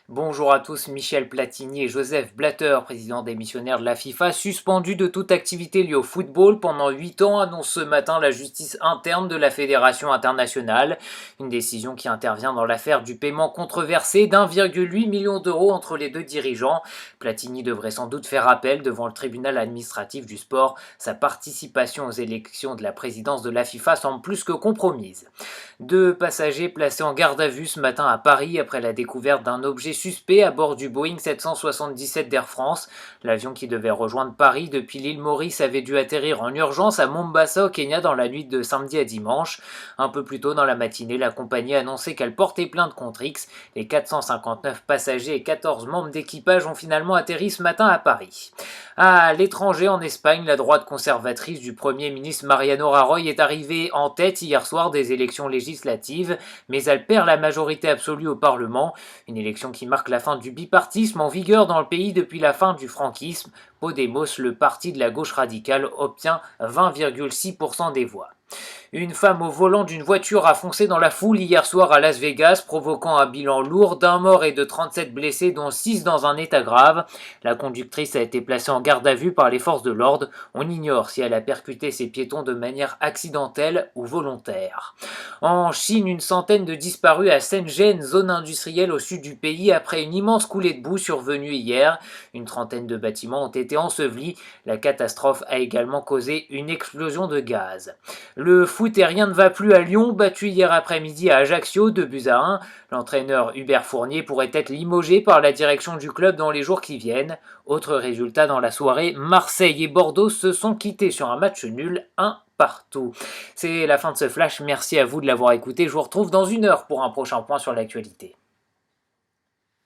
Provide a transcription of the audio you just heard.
Bonjour à tous, Michel Platini et Joseph Blatter, président démissionnaire de la FIFA, suspendus de toute activité liée au football pendant 8 ans, annonce ce matin la justice interne de la Fédération internationale. Une décision qui intervient dans l'affaire du paiement controversé d'1,8 million d'euros entre les deux dirigeants. Platini devrait sans doute faire appel devant le tribunal administratif du sport. Sa participation aux élections de la présidence de la FIFA semble plus que compromise. Deux passagers placés en garde à vue ce matin à Paris après la découverte d'un objet suspect à bord du Boeing 777 d'Air France. L'avion qui devait rejoindre Paris depuis l'île Maurice avait dû atterrir en urgence à Mombasa au Kenya dans la nuit de samedi à dimanche. Un peu plus tôt dans la matinée, la compagnie a annoncé qu'elle portait plainte contre X. Les 459 passagers et 14 membres d'équipage ont finalement atterri ce matin à Paris. À l'étranger, en Espagne, la droite conservatrice du Premier ministre Mariano Rajoy est arrivée en tête hier soir des élections législatives, mais elle perd la majorité absolue au Parlement, une élection qui marque la fin du bipartisme en vigueur dans le pays depuis la fin du franquisme. Podemos, le parti de la gauche radicale, obtient 20,6% des voix. Une femme au volant d'une voiture a foncé dans la foule hier soir à Las Vegas, provoquant un bilan lourd d'un mort et de 37 blessés, dont 6 dans un état grave. La conductrice a été placée en garde à vue par les forces de l'ordre. On ignore si elle a percuté ses piétons de manière accidentelle ou volontaire. En Chine, une centaine de disparus à Shenzhen, zone industrielle au sud du pays, après une immense coulée de boue survenue hier. Une trentaine de bâtiments ont été ensevelis. La catastrophe a également causé une explosion de gaz. Le foot et rien ne va plus à Lyon, battu hier après-midi à Ajaccio 2-1. L'entraîneur Hubert Fournier pourrait être limogé par la direction du club dans les jours qui viennent. Autre résultat dans la soirée, Marseille et Bordeaux se sont quittés sur un match nul 1 partout. C'est la fin de ce flash, merci à vous de l'avoir écouté, je vous retrouve dans 1 heure pour un prochain point sur l'actualité.